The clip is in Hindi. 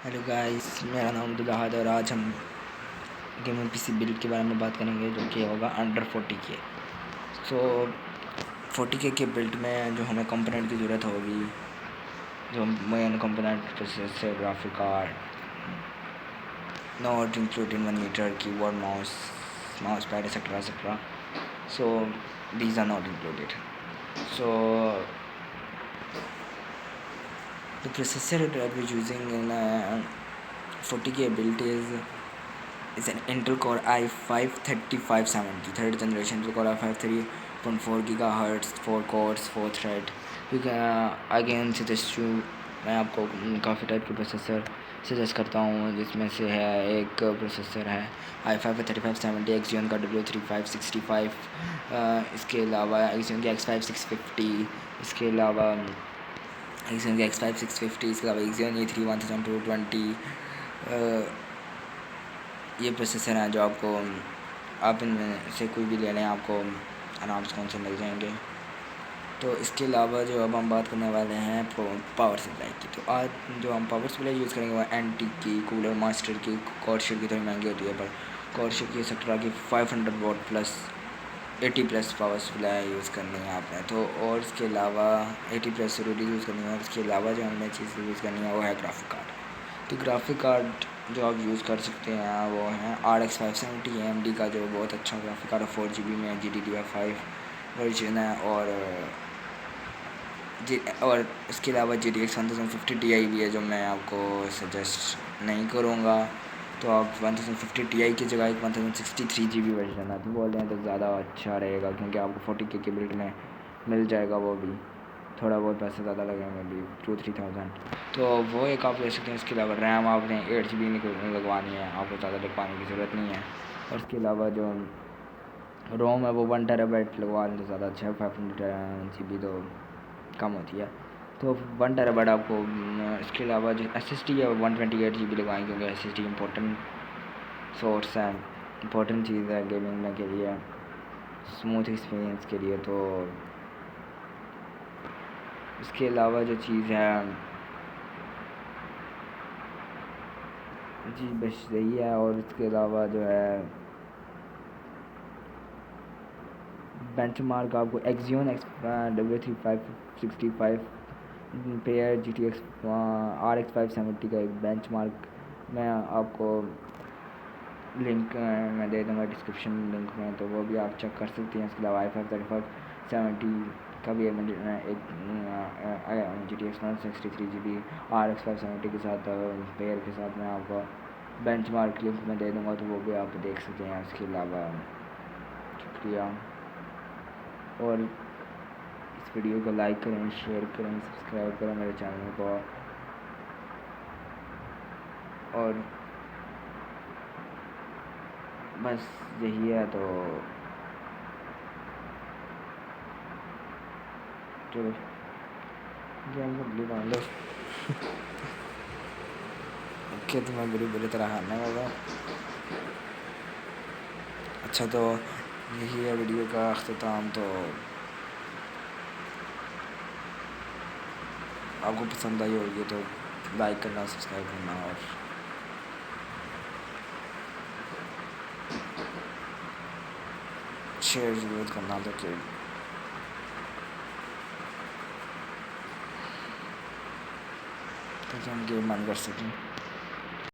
हेलो गाइस, मेरा नाम दुल्हाद और आज हम गेमिंग पीसी बिल्ड के बारे में बात करेंगे जो कि होगा अंडर 40K। सो 40K के बिल्ड में जो हमें कंपोनेंट की ज़रूरत होगी, जो main component processor, graphic card, not including 1 metre, keyboard, mouse pad etcetera. So these are not included. So the processor that we're using in 40K build is an Intel Core i5 3570 third generation Intel Core i5 3.4 GHz, 4 cores, 4 thread. You can again suggest you मैं आपको काफ़ी टाइप के प्रोसेसर सजेस्ट करता हूँ, जिसमें से है एक प्रोसेसर है i5 3570 Xeon का W3565, इसके अलावा Xeon की X5 650, इसके अलावा Xeon की X5 650, इसके अलावा Xeon E3 1220. ये प्रोसेसर हैं जो आपको आप इनमें से कोई भी ले लें, आपको आराम से कौन से मिल जाएंगे. तो इसके अलावा जो अब हम बात करने वाले हैं पावर सप्लाई की, तो आज जो हम पावर सप्लाई यूज़ करेंगे वो एंटी की, कूलर मास्टर की, कॉर्डशीट की थोड़ी महंगी होती है, पर कॉर्डशीट की एक्सेट्रा की 500 what plus 80 plus power supply use करनी है आपने. तो और इसके अलावा 80 प्लस ज़रूरी यूज़ करनी है. और इसके अलावा जो हमने चीज़ यूज़ करनी है वो है ग्राफिक कार्ड. तो ग्राफिक कार्ड जो आप यूज़ कर सकते हैं वो है RX 570 AMD का, जो बहुत अच्छा ग्राफिक कार्ड है. 4GB में GDDR5 वर्जन है. और इसके अलावा GTX 1050 Ti भी है, जो मैं आपको सजेस्ट नहीं करूँगा. तो आप 1050 Ti की जगह एक 1063GB वर्जन है तो बोल दें तो ज़्यादा अच्छा रहेगा, क्योंकि आपको 40K के बिल्ड में मिल जाएगा. वो भी थोड़ा बहुत पैसे ज़्यादा लगेंगे, भी 2-3,000, तो वो एक आप ले सकते हैं. इसके अलावा रैम आपने 8GB लगवानी है, आपको ज़्यादा लगवाने की ज़रूरत नहीं है. और इसके अलावा जो रोम है वो 1 TB लगवा लें तो ज़्यादा अच्छा है. 500GB तो कम होती है, तो 1 TB आपको. इसके अलावा जो SSD है वो 128GB लगवाएंगे, क्योंकि SSD इंपॉर्टेंट सोर्स है, इंपॉर्टेंट चीज़ है गेमिंग में के लिए, स्मूथ एक्सपीरियंस के लिए. तो इसके अलावा जो चीज़ है जी बस यही है. और इसके अलावा जो है बेंचमार्क आपको Xeon W3565 pair GTX RX 570 का एक बेंचमार्क मैं आपको लिंक मैं दे दूँगा डिस्क्रिप्शन लिंक में, तो वो भी आप चेक कर सकते हैं. इसके अलावा i5 3570 का भी एक GTX 163GB RX 570 के साथ पेयर के साथ मैं आपको बेंचमार्क लिंक में दे दूँगा, तो वो भी आप देख सकते हैं. इसके अलावा शुक्रिया, और इस वीडियो को लाइक करें, शेयर करें, सब्सक्राइब करें मेरे चैनल को. और बस यही है. तो चलो गेम कंप्लीट मान लो. ओके, तो मैं बुरी तरह हारने वाला. अच्छा, तो यही है वीडियो का अख्ताम. तो आपको पसंद आई होगी तो लाइक करना, सब्सक्राइब करना और शेयर ज़रूर करना, ताकि हम गेम मन कर सकें.